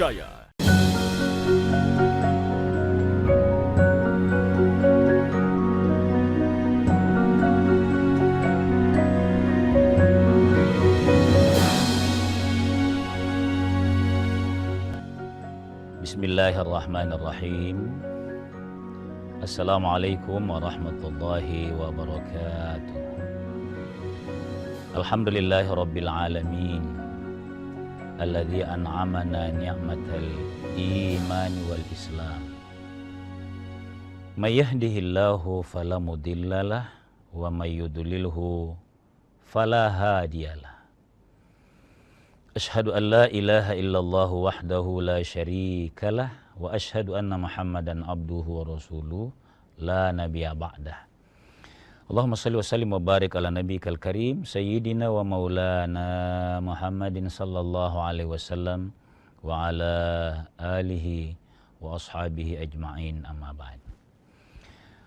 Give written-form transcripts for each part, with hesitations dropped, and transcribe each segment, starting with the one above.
terpercaya. Bismillahirrahmanirrahim. Assalamualaikum warahmatullahi wabarakatuh. Alhamdulillahi rabbil alamin, alladzi an'amana ni'matal iman wal islam. May yahdihillahu fala mudhillalah wa may yudlilhu fala hadiyalah. Asyhadu an la ilaha illallah wahdahu la syarikalah wa asyhadu anna Muhammadan abduhu wa rasuluh la nabiyya ba'dah. Allahumma salli wa sallim wa barik ala nabiyyikal karim sayyidina wa maulana Muhammadin sallallahu alaihi wasallam wa ala alihi wa ashabihi ajma'in, amma ba'd.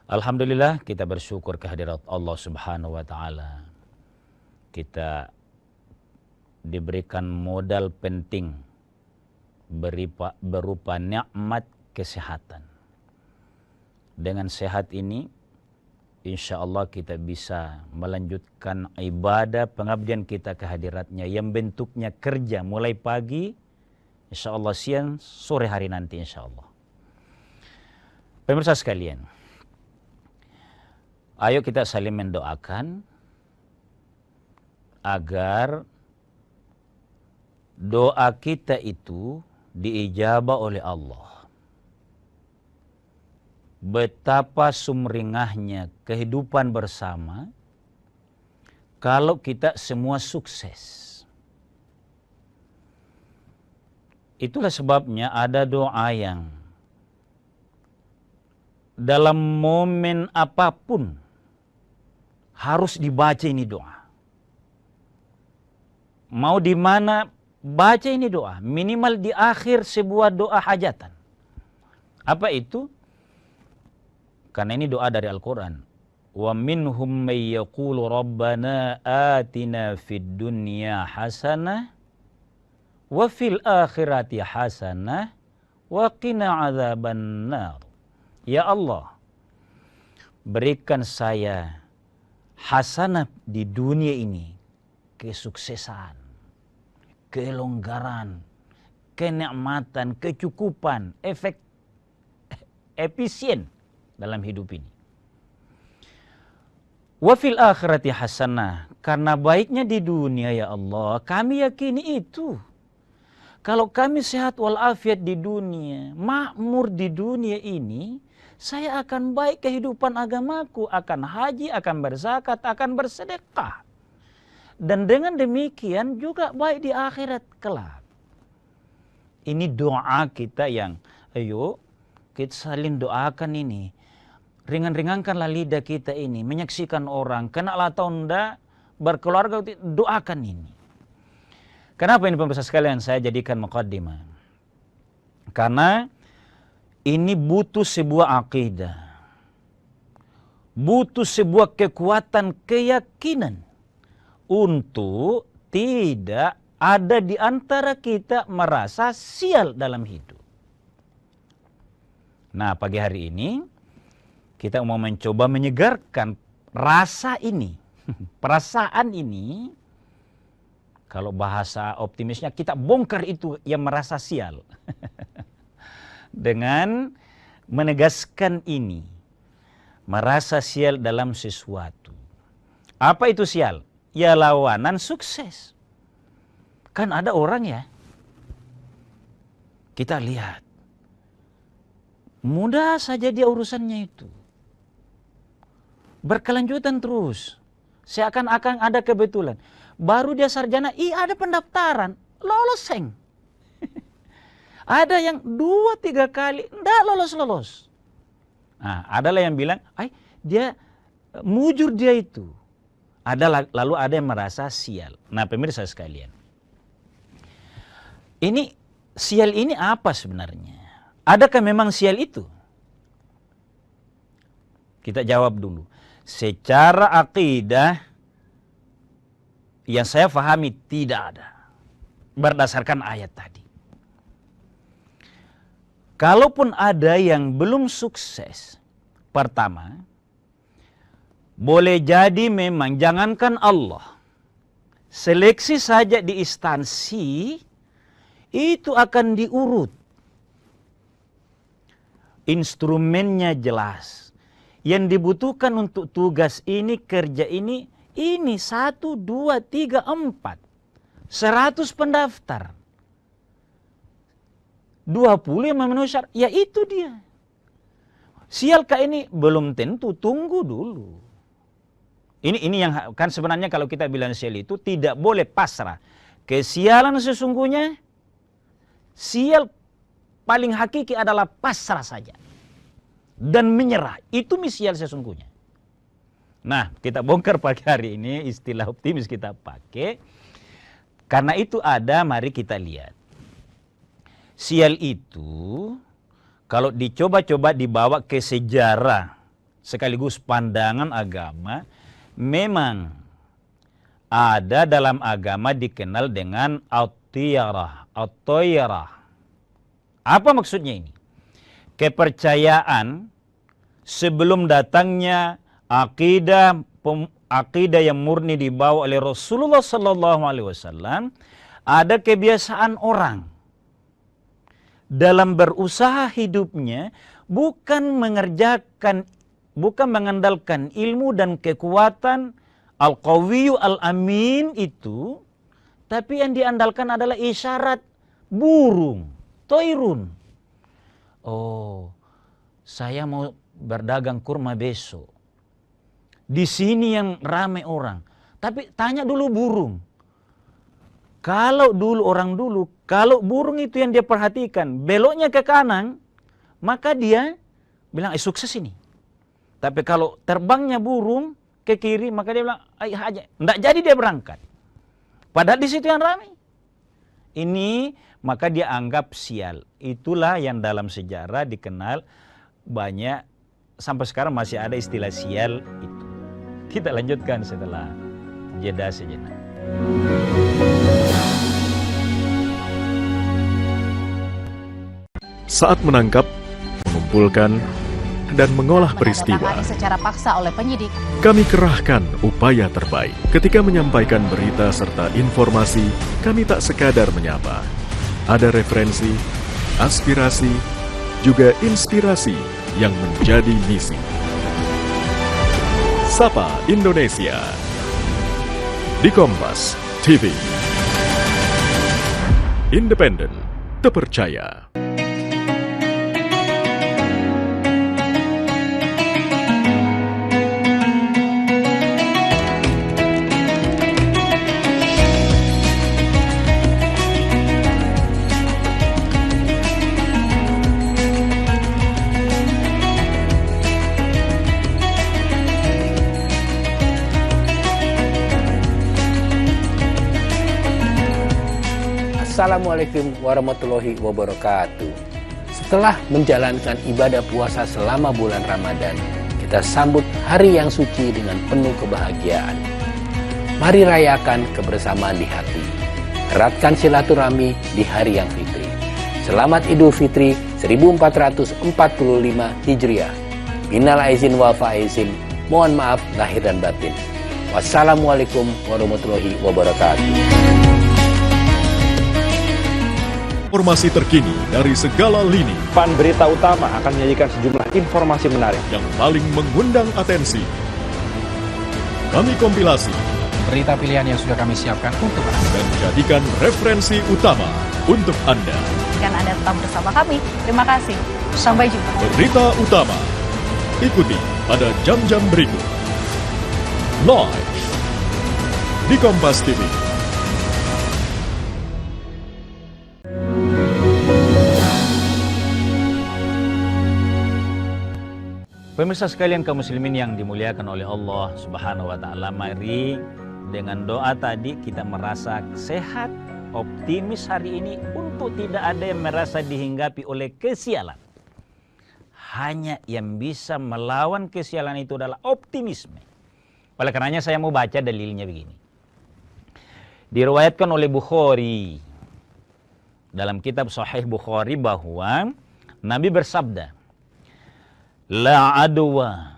Alhamdulillah, kita bersyukur kehadirat Allah Subhanahu wa taala. Kita diberikan modal penting berupa nikmat kesehatan. Dengan sehat ini, insya Allah kita bisa melanjutkan ibadah pengabdian kita kehadiratnya yang bentuknya kerja mulai pagi, insya Allah siang, sore hari nanti insya Allah. Pemirsa sekalian, ayo kita saling mendoakan agar doa kita itu diijabah oleh Allah. Betapa sumringahnya kehidupan bersama kalau kita semua sukses. Itulah sebabnya ada doa yang dalam momen apapun harus dibaca ini doa. Mau di mana baca ini doa, minimal di akhir sebuah doa hajatan. Apa itu? Karena ini doa dari Al-Quran. Wa minhum may yaqulu rabbana atina fid dunya hasanah wa fil akhirati hasanah wa qina adzaban nar. Ya Allah, berikan saya hasanah di dunia ini, kesuksesan, kelonggaran, kenikmatan, kecukupan, efisien dalam hidup ini. Wa fil akhirati hasanah, karena baiknya di dunia ya Allah, kami yakini itu. Kalau kami sehat walafiat di dunia, makmur di dunia ini, saya akan baik kehidupan agamaku, akan haji, akan berzakat, akan bersedekah. Dan dengan demikian juga baik di akhirat kelak. Ini doa kita yang, ayo kita saling doakan ini. Ringan-ringankanlah lidah kita ini, menyaksikan orang, kenal atau enggak, berkeluarga, doakan ini. Kenapa ini pemirsa sekalian saya jadikan muqaddimah? Karena ini butuh sebuah akidah. Butuh sebuah kekuatan keyakinan untuk tidak ada di antara kita merasa sial dalam hidup. Nah, pagi hari ini kita mau mencoba menyegarkan rasa ini, perasaan ini. Kalau bahasa optimisnya, kita bongkar itu yang merasa sial. Dengan menegaskan ini, merasa sial dalam sesuatu. Apa itu sial? Ya lawanan sukses. Kan ada orang ya, kita lihat, mudah saja dia urusannya itu. Berkelanjutan terus. Seakan-akan ada kebetulan. Baru dia sarjana, ada pendaftaran, lolos seng. Ada yang 2-3 kali, enggak lolos-lolos. Nah, adalah yang bilang, dia mujur dia itu. Lalu ada yang merasa sial. Nah, pemirsa sekalian, ini sial ini apa sebenarnya? Adakah memang sial itu? Kita jawab dulu. Secara akidah yang saya fahami tidak ada. Berdasarkan ayat tadi. kalaupun ada yang belum sukses, pertama, boleh jadi memang jangankan Allah, seleksi saja di instansi itu akan diurut. Instrumennya jelas. Yang dibutuhkan untuk tugas ini, kerja ini 1, 2, 3, 4. 100 pendaftar. 20 yang memenuhi syarat. Ya itu dia. Sialkah ini? Belum tentu, tunggu dulu. Ini yang kan sebenarnya kalau kita bilang sial itu tidak boleh pasrah. Kesialan sesungguhnya, sial paling hakiki adalah pasrah saja. Dan menyerah. Itu sial sesungguhnya. Nah, kita bongkar pagi hari ini, istilah optimis kita pakai. Karena itu ada, mari kita lihat. Sial itu, kalau dicoba-coba dibawa ke sejarah, sekaligus pandangan agama, memang ada dalam agama dikenal dengan at-tiyarah. Apa maksudnya ini? Kepercayaan sebelum datangnya akidah yang murni dibawa oleh Rasulullah SAW, ada kebiasaan orang dalam berusaha hidupnya bukan mengandalkan ilmu dan kekuatan al-qawiyyu al-amin itu, tapi yang diandalkan adalah isyarat burung, toirun. Oh, saya mau berdagang kurma besok. Di sini yang ramai orang. Tapi tanya dulu burung. Kalau burung itu yang dia perhatikan, beloknya ke kanan, maka dia bilang, sukses ini. Tapi kalau terbangnya burung ke kiri, maka dia bilang, aja. Nggak jadi dia berangkat. Padahal di situ yang ramai. Ini maka dia anggap sial. Itulah yang dalam sejarah dikenal banyak, sampai sekarang masih ada istilah sial itu. Kita lanjutkan setelah jeda sejenak. Saat menangkap, mengumpulkan, dan mengolah peristiwa, secara paksa oleh penyidik, kami kerahkan upaya terbaik. Ketika menyampaikan berita serta informasi, kami tak sekadar menyapa. Ada referensi, aspirasi, juga inspirasi yang menjadi misi. Sapa Indonesia di Kompas TV. Independen, terpercaya. Assalamualaikum warahmatullahi wabarakatuh. Setelah menjalankan ibadah puasa selama bulan Ramadan, kita sambut hari yang suci dengan penuh kebahagiaan. Mari rayakan kebersamaan di hati. Eratkan silaturahmi di hari yang fitri. Selamat Idul Fitri 1445 Hijriah. Minal aizin wal faizin. Mohon maaf lahir dan batin. Wassalamualaikum warahmatullahi wabarakatuh. Informasi terkini dari segala lini Pan Berita Utama akan menyajikan sejumlah informasi menarik yang paling mengundang atensi. Kami kompilasi berita pilihan yang sudah kami siapkan untuk Anda dan jadikan referensi utama untuk Anda. kan Anda tetap bersama kami. Terima kasih. Sampai jumpa. Berita utama ikuti pada jam-jam berikut. Live di Kompas TV. Pemirsa sekalian kaum muslimin yang dimuliakan oleh Allah Subhanahu wa taala, mari dengan doa tadi kita merasa sehat, optimis hari ini untuk tidak ada yang merasa dihinggapi oleh kesialan. Hanya yang bisa melawan kesialan itu adalah optimisme. Oleh karenanya saya mau baca dalilnya begini. Diriwayatkan oleh Bukhari dalam kitab Sahih Bukhari bahwa Nabi bersabda, la adwa,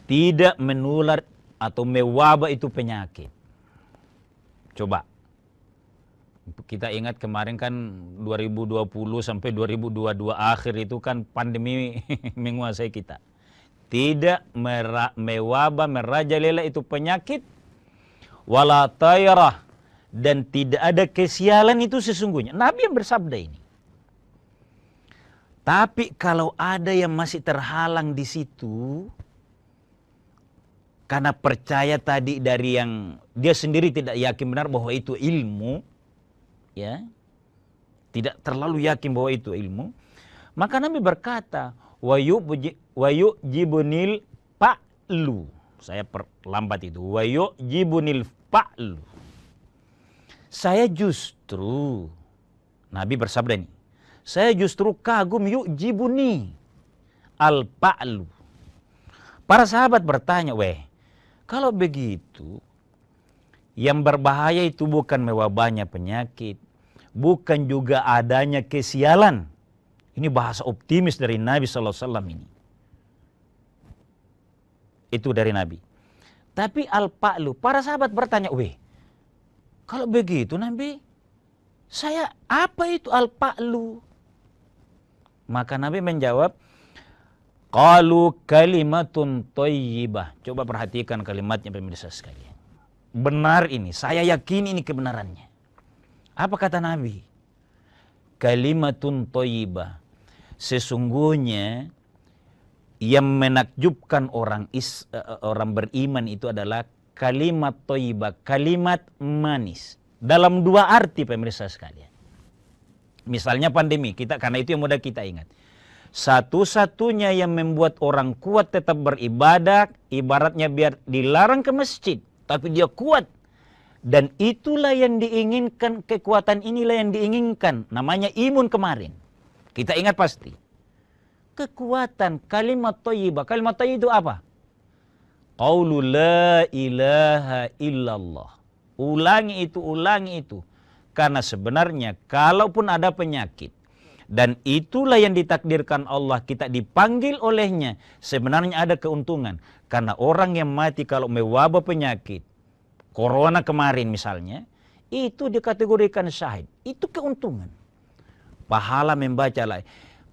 tidak menular atau mewabah itu penyakit. Coba, kita ingat kemarin kan 2020 sampai 2022 akhir itu kan pandemi menguasai kita. Tidak mewabah, merajalela itu penyakit, wala tayrah, dan tidak ada kesialan itu sesungguhnya. Nabi yang bersabda ini. Tapi kalau ada yang masih terhalang di situ, karena percaya tadi dari yang dia sendiri tidak yakin benar bahwa itu ilmu, ya, tidak terlalu yakin bahwa itu ilmu, maka Nabi berkata, wa yu'jibunil pa'lu. Saya perlambat itu. Wa yu'jibunil pa'lu. Saya justru, Nabi bersabda ini, saya justru kagum yu'jibuni al-pa'lu. Para sahabat bertanya, kalau begitu, yang berbahaya itu bukan mewabahnya penyakit, bukan juga adanya kesialan. Ini bahasa optimis dari Nabi SAW ini. Itu dari Nabi. Tapi al-pa'lu, para sahabat bertanya, kalau begitu Nabi, saya apa itu al-pa'lu? Maka Nabi menjawab, qalu kalimatun thayyibah. Coba perhatikan kalimatnya pemirsa sekalian. Benar ini, saya yakin ini kebenarannya. Apa kata Nabi? Kalimatun thayyibah. Sesungguhnya yang menakjubkan orang beriman itu adalah kalimat thayyibah, kalimat manis. Dalam dua arti pemirsa sekalian. Misalnya pandemi, karena itu yang mudah kita ingat. Satu-satunya yang membuat orang kuat tetap beribadah, ibaratnya biar dilarang ke masjid, tapi dia kuat. Dan itulah yang diinginkan, kekuatan inilah yang diinginkan. Namanya imun kemarin. Kita ingat pasti. Kekuatan kalimat thayyibah. Kalimat thayyibah itu apa? Qaulu la ilaha illallah. Ulangi itu. Karena sebenarnya kalaupun ada penyakit, dan itulah yang ditakdirkan Allah, kita dipanggil olehnya, sebenarnya ada keuntungan. Karena orang yang mati kalau mewabah penyakit, corona kemarin misalnya, itu dikategorikan syahid. Itu keuntungan. Pahala membaca lah.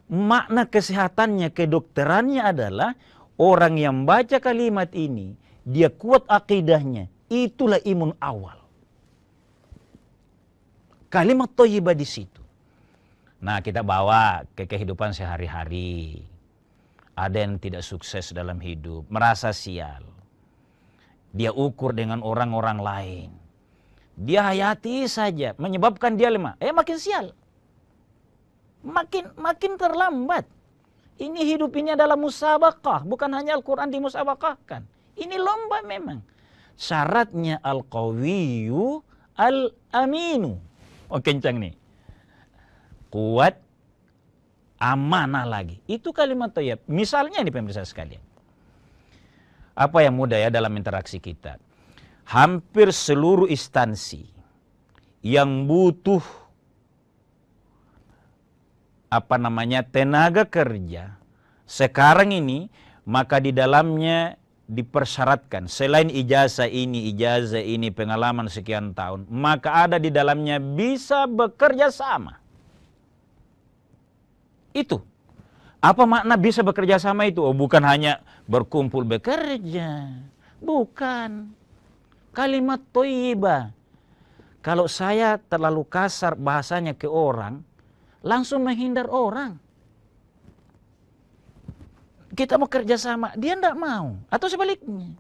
Makna kesehatannya, kedokterannya adalah orang yang baca kalimat ini, dia kuat akidahnya, itulah imun awal. Kalimat thayyibah di situ. Nah, kita bawa ke kehidupan sehari-hari. Ada yang tidak sukses dalam hidup, merasa sial. Dia ukur dengan orang-orang lain. Dia hayati saja, menyebabkan dia lemah. Makin sial. Makin terlambat. Ini hidup ini adalah musabaqah, bukan hanya Al-Quran dimusabaqahkan. Ini lomba memang. Syaratnya al-qawiyyu al-aminu. Kencang nih. Kuat, amanah lagi. Itu kalimat thayyib. Misalnya nih pemirsa sekalian. Apa yang mudah ya dalam interaksi kita. Hampir seluruh instansi yang butuh tenaga kerja sekarang ini, maka di dalamnya dipersyaratkan selain ijazah ini pengalaman sekian tahun, maka ada di dalamnya bisa bekerja sama. Itu apa makna bisa bekerja sama itu? Bukan hanya berkumpul bekerja, bukan. Kalimat thayyibah. Kalau saya terlalu kasar bahasanya ke orang, langsung menghindar orang. Kita mau kerja sama, dia tidak mau. Atau sebaliknya.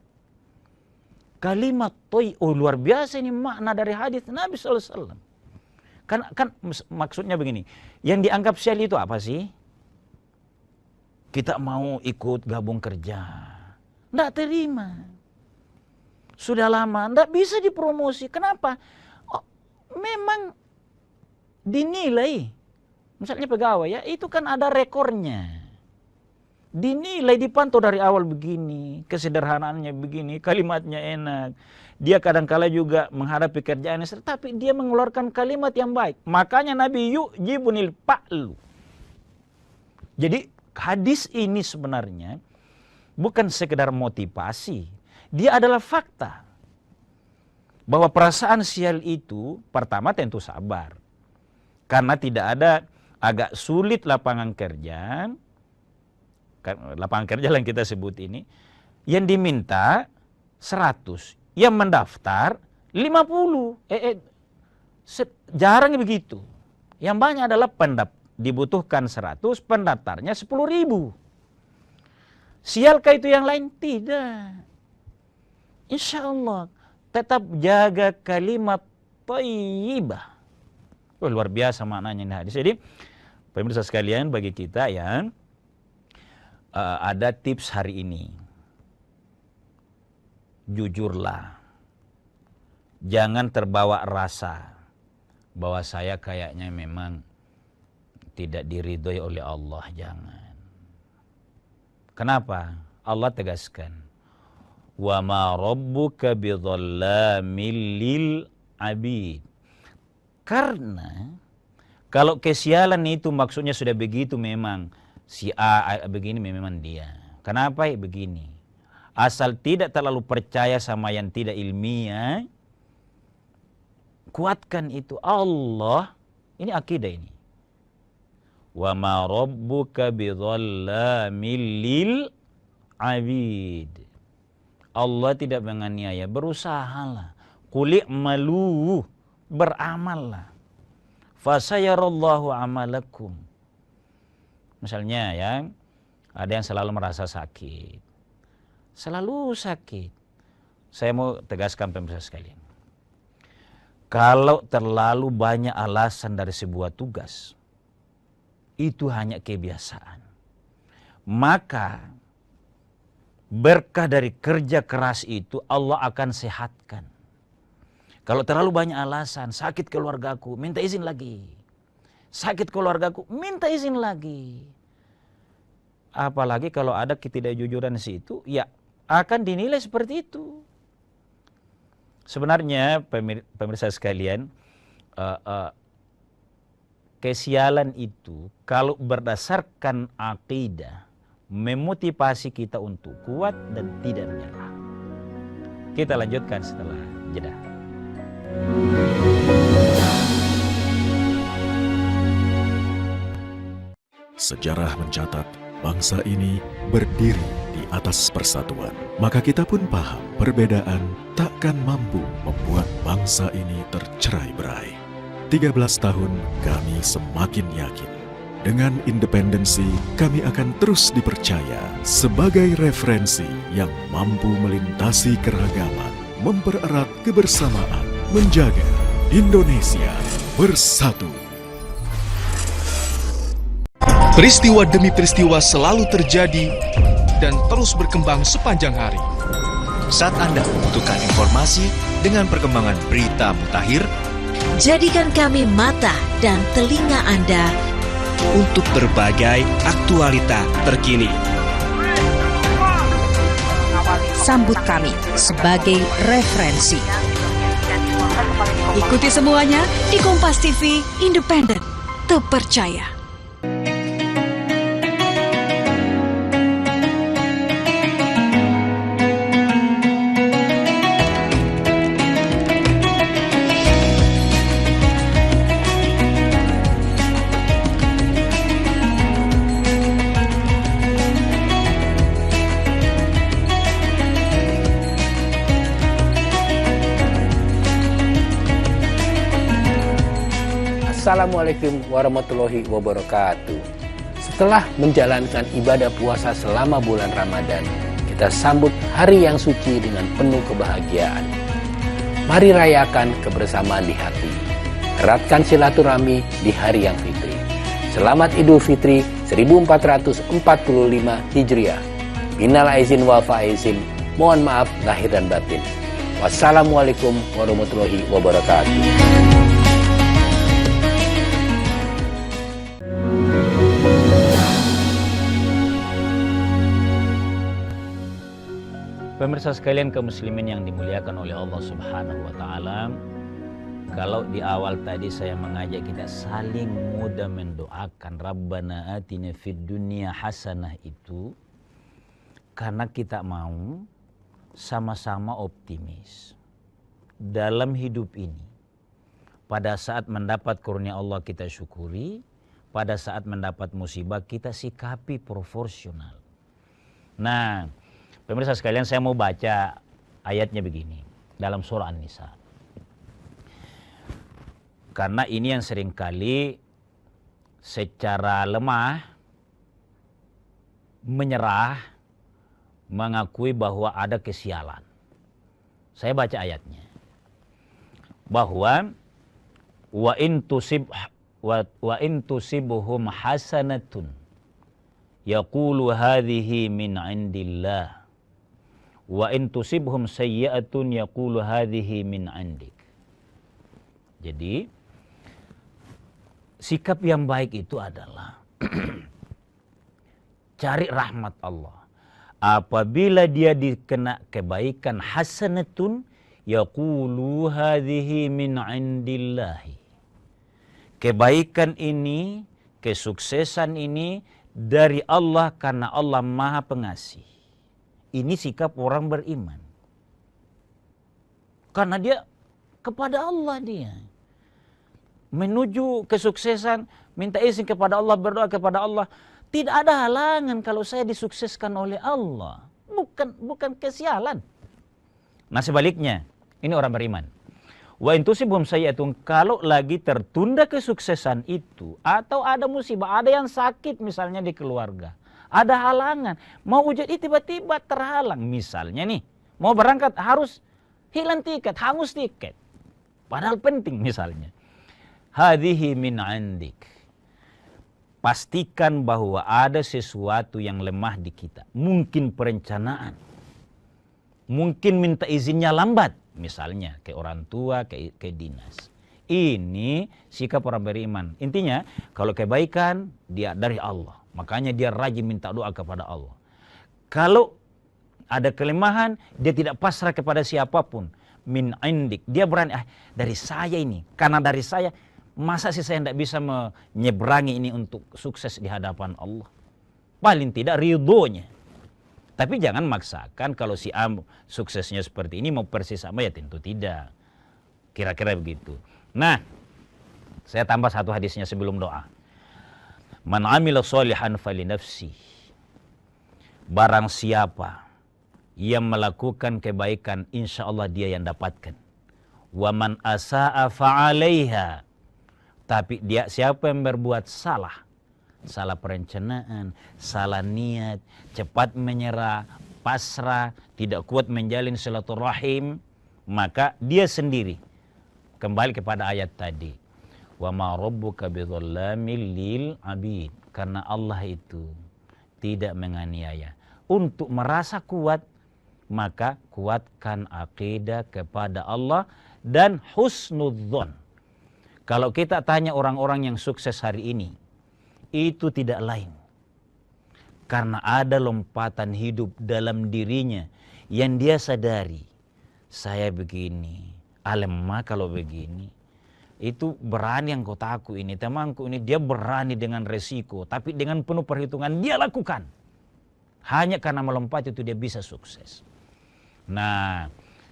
Kalimat thayyibah, luar biasa ini makna dari hadis Nabi SAW. Kan maksudnya begini, yang dianggap sial itu apa sih? Kita mau ikut gabung kerja. Tidak terima. Sudah lama, tidak bisa dipromosi. Kenapa? Memang dinilai. Misalnya pegawai ya, itu kan ada rekornya. Dinilai, dipantau dari awal begini, kesederhanaannya begini, kalimatnya enak. Dia kadang-kala juga menghadapi kerjaan, tapi dia mengeluarkan kalimat yang baik. Makanya Nabi yu'jibunil pa'lu. Jadi hadis ini sebenarnya bukan sekedar motivasi, dia adalah fakta. Bahwa perasaan sial itu pertama tentu sabar. Karena tidak ada, agak sulit lapangan kerja yang kita sebut ini, yang diminta 100, yang mendaftar 50. Jarang begitu. Yang banyak adalah dibutuhkan 100, pendaftarnya 10.000. Sialkah itu yang lain? Tidak. Insya Allah tetap jaga kalimat thayyibah. Luar biasa maknanya ini hadis. Jadi pemirsa sekalian, bagi kita yang ada tips hari ini. Jujurlah. Jangan terbawa rasa bahwa saya kayaknya memang tidak diridhoi oleh Allah. Jangan. Kenapa? Allah tegaskan, wa ma rabbuka bidzalamil lil abid. Karena kalau kesialan itu maksudnya sudah begitu, memang si A begini, memang dia. Kenapa begini? Asal tidak terlalu percaya sama yang tidak ilmiah, kuatkan itu. Allah, ini akidah ini. Wa ma rabbuka bidzalamil lil abid. Allah tidak menganiaya, berusahalah. Qul i'malu, beramallah. Fasayarallahu amalakum. Misalnya ya, ada yang selalu merasa sakit. Selalu sakit. Saya mau tegaskan pemirsa sekalian. Kalau terlalu banyak alasan dari sebuah tugas, itu hanya kebiasaan. Maka berkah dari kerja keras itu Allah akan sehatkan. Kalau terlalu banyak alasan, sakit keluargaku, minta izin lagi. Sakit keluargaku, minta izin lagi. Apalagi kalau ada ketidakjujuran di situ, ya akan dinilai seperti itu. Sebenarnya pemirsa sekalian, kesialan itu kalau berdasarkan akidah, memotivasi kita untuk kuat dan tidak menyerah. Kita lanjutkan setelah jeda. Sejarah mencatat bangsa ini berdiri di atas persatuan. Maka kita pun paham perbedaan takkan mampu membuat bangsa ini tercerai-berai. 13 tahun kami semakin yakin. Dengan independensi kami akan terus dipercaya sebagai referensi yang mampu melintasi keragaman, mempererat kebersamaan, menjaga Indonesia bersatu. Peristiwa demi peristiwa selalu terjadi dan terus berkembang sepanjang hari. Saat Anda membutuhkan informasi dengan perkembangan berita mutakhir, jadikan kami mata dan telinga Anda untuk berbagai aktualita terkini. Sambut kami sebagai referensi. Ikuti semuanya di Kompas TV, independen, terpercaya. Assalamualaikum warahmatullahi wabarakatuh. Setelah menjalankan ibadah puasa selama bulan Ramadan, kita sambut hari yang suci dengan penuh kebahagiaan. Mari rayakan kebersamaan di hati. Eratkan silaturahmi di hari yang fitri. Selamat Idul Fitri 1445 Hijriah. Minal aizin wal faizin. Mohon maaf lahir dan batin. Wassalamualaikum warahmatullahi wabarakatuh. Pemirsa sekalian kaum muslimin yang dimuliakan oleh Allah Subhanahu wa taala, Kalau di awal tadi saya mengajak kita saling mudah mendoakan Rabbana atina fid dunya hasanah itu karena kita mau sama-sama optimis dalam hidup ini. Pada saat mendapat kurnia Allah kita syukuri, pada saat mendapat musibah kita sikapi proporsional. Nah, pemirsa sekalian, saya mau baca ayatnya begini dalam surah An-Nisa. Karena ini yang seringkali secara lemah menyerah, mengakui bahwa ada kesialan. Saya baca ayatnya. Bahwa wa in tusibuhum hasanatun yaqulu hadhihi min indillah wa in tusibhum sayyi'atun yaqulu hadhihi min indik. Jadi sikap yang baik itu adalah cari rahmat Allah. Apabila dia dikena kebaikan hasanatun yaqulu hadhihi min indillahi. Kebaikan ini, kesuksesan ini dari Allah karena Allah Maha Pengasih. Ini sikap orang beriman. Karena dia kepada Allah dia. Menuju kesuksesan, minta izin kepada Allah, berdoa kepada Allah. Tidak ada halangan kalau saya disukseskan oleh Allah. Bukan kesialan. Nah sebaliknya, ini orang beriman. Wa intusibhum sayyi'atun, kalau lagi tertunda kesuksesan itu, atau ada musibah, ada yang sakit misalnya di keluarga, ada halangan, mau ujian tiba-tiba terhalang. Misalnya nih, mau berangkat harus hilang tiket, hangus tiket. Padahal penting misalnya. Hadhihi min indik. Pastikan bahwa ada sesuatu yang lemah di kita. Mungkin perencanaan. Mungkin minta izinnya lambat. Misalnya ke orang tua, ke dinas. Ini sikap orang beriman. Intinya kalau kebaikan dia dari Allah. Makanya dia rajin minta doa kepada Allah. Kalau ada kelemahan dia tidak pasrah kepada siapapun. Min indik. Dia berani dari saya ini. Karena dari saya masa sih saya tidak bisa menyeberangi ini untuk sukses di hadapan Allah. Paling tidak ridhonya. Tapi jangan maksakan kalau si A suksesnya seperti ini mau persis sama, ya tentu tidak. Kira-kira begitu. Nah, saya tambah satu hadisnya sebelum doa. Man amila sholihan falinafsi. Barang siapa yang melakukan kebaikan, insya Allah dia yang dapatkan. Wa man asa'a fa'alaiha. Tapi dia siapa yang berbuat salah, salah perencanaan, salah niat, cepat menyerah, pasrah, tidak kuat menjalin silaturahim, maka dia sendiri. Kembali kepada ayat tadi. Wa ma rabbuka bidzalamil lil abid. Karena Allah itu tidak menganiaya. Untuk merasa kuat, maka kuatkan akidah kepada Allah dan husnudzon. Kalau kita tanya orang-orang yang sukses hari ini, itu tidak lain. Karena ada lompatan hidup dalam dirinya yang dia sadari. Saya begini, lemah kalau begini. Itu berani yang kotaku ini, temanku ini, dia berani dengan resiko. Tapi dengan penuh perhitungan dia lakukan. Hanya karena melompat itu dia bisa sukses. Nah,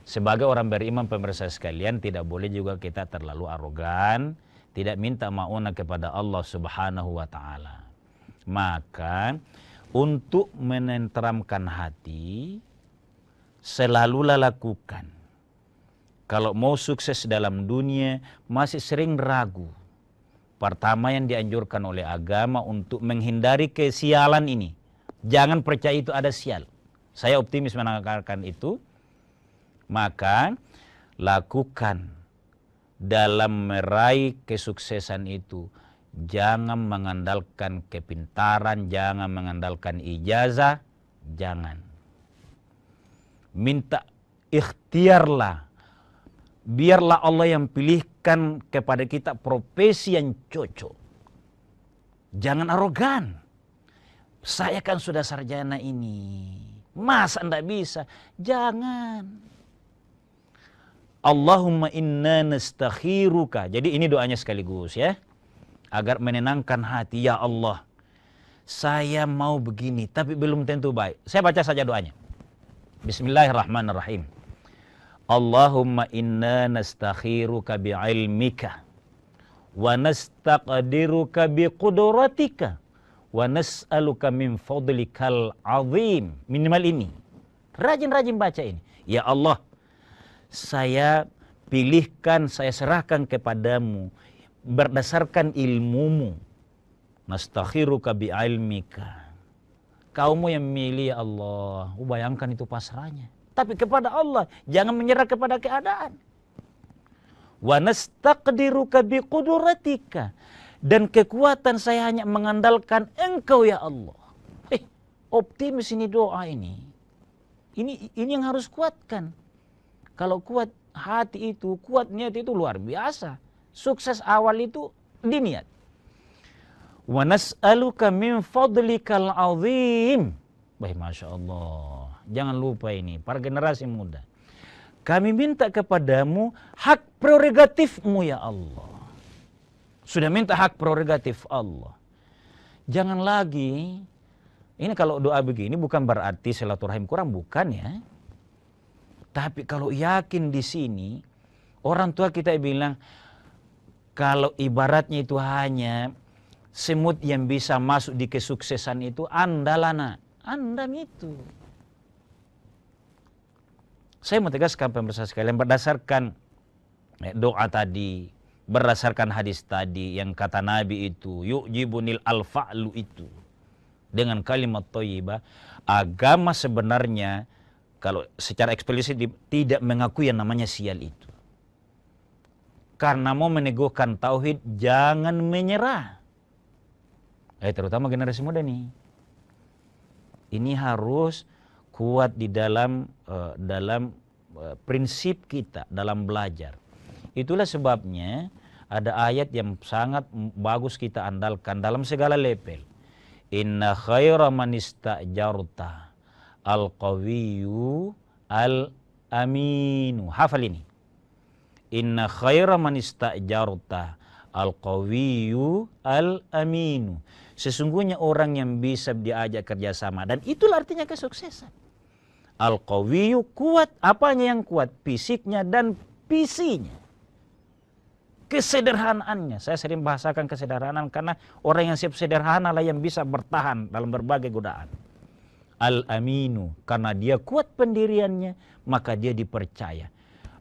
sebagai orang beriman pemirsa sekalian, tidak boleh juga kita terlalu arogan, tidak minta mauna kepada Allah Subhanahu wa taala. Maka untuk menenteramkan hati, selalulah lakukan. Kalau mau sukses dalam dunia, masih sering ragu. Pertama yang dianjurkan oleh agama untuk menghindari kesialan ini. Jangan percaya itu ada sial. Saya optimis menanggalkan itu. Maka lakukan dalam meraih kesuksesan itu. Jangan mengandalkan kepintaran, jangan mengandalkan ijazah, jangan. Minta ikhtiarlah. Biarlah Allah yang pilihkan kepada kita profesi yang cocok. Jangan arogan. Saya kan sudah sarjana ini. Masa enggak bisa? Jangan. Allahumma inna nastakhiruka. Jadi ini doanya sekaligus ya. Agar menenangkan hati. Ya Allah, saya mau begini tapi belum tentu baik. Saya baca saja doanya. Bismillahirrahmanirrahim. Allahumma inna nastakhiruka bi'ilmika wa nastaqdiruka biqudratika wa nas'aluka min fadlikal azim. Minimal ini. Rajin-rajin baca ini. Ya Allah, saya pilihkan, saya serahkan kepadamu berdasarkan ilmumu. Nastakhiruka bi'ilmika. Kaumu yang memilih ya Allah. Bayangkan itu pasrahnya. Tapi kepada Allah, jangan menyerah kepada keadaan. Wa nastaqdiruka biqudratika. Dan kekuatan saya hanya mengandalkan Engkau ya Allah. Optimis ini doa ini. Ini yang harus kuatkan. Kalau kuat hati itu, kuat niat itu luar biasa. Sukses awal itu di niat. Wa nas'aluka min fadlikal azim. Baik, Masya Allah. Jangan lupa ini, para generasi muda. Kami minta kepadamu hak prerogatifmu ya Allah. Sudah minta hak prerogatif Allah. Jangan lagi, ini kalau doa begini bukan berarti silaturahim kurang, bukan ya. Tapi kalau yakin di sini, orang tua kita bilang, kalau ibaratnya itu hanya semut yang bisa masuk di kesuksesan itu, andalana, andam itu. Saya mau tegaskan pemirsa sekalian, berdasarkan doa tadi, berdasarkan hadis tadi yang kata Nabi itu, yu'jibunil al-fa'lu itu. Dengan kalimat thayyibah, agama sebenarnya kalau secara eksplisit tidak mengakui yang namanya sial itu. Karena mau meneguhkan tauhid, jangan menyerah. Terutama generasi muda nih. Ini harus kuat di dalam prinsip kita dalam belajar. Itulah sebabnya ada ayat yang sangat bagus kita andalkan dalam segala level. Inna khaira man istajarta al-qawiyyu al-aminu. Hafal ini. Inna khaira man istajarta al-qawiyyu al-aminu. Sesungguhnya orang yang bisa diajak kerjasama. Dan itulah artinya kesuksesan. Al-qawiyyu kuat. Apanya yang kuat? Fisiknya dan visinya. Kesederhanaannya. Saya sering bahasakan kesederhanaan karena orang yang siap sederhana lah yang bisa bertahan dalam berbagai godaan. Al-aminu. Karena dia kuat pendiriannya, maka dia dipercaya.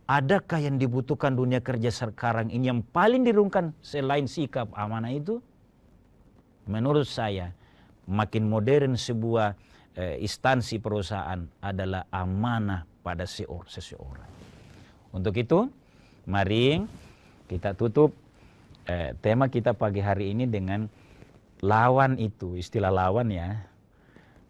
Adakah yang dibutuhkan dunia kerja sekarang ini yang paling dirungkan selain sikap amanah itu? Menurut saya, makin modern sebuah instansi perusahaan adalah amanah pada seseorang. Untuk itu, mari kita tutup tema kita pagi hari ini dengan lawan itu, istilah lawan ya.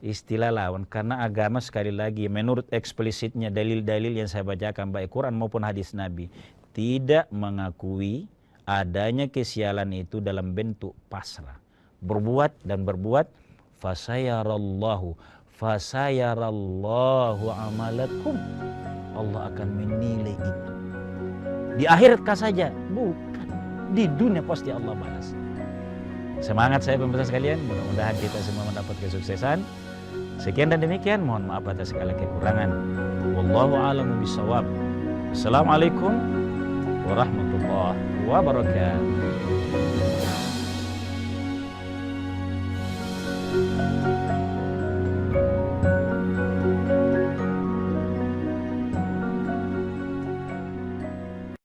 Istilah lawan, karena agama sekali lagi menurut eksplisitnya dalil-dalil yang saya bacakan baik Quran maupun hadis Nabi tidak mengakui adanya kesialan itu dalam bentuk pasrah. Berbuat dan berbuat, fasayarallahu amalakum. Allah akan menilai itu. Di akhirat saja, bukan. Di dunia pasti Allah balas. Semangat saya pemirsa sekalian, mudah-mudahan kita semua mendapat kesuksesan. Sekian dan demikian, mohon maaf atas segala kekurangan. Wallahu a'lamu bishawab. Assalamualaikum warahmatullahi wabarakatuh.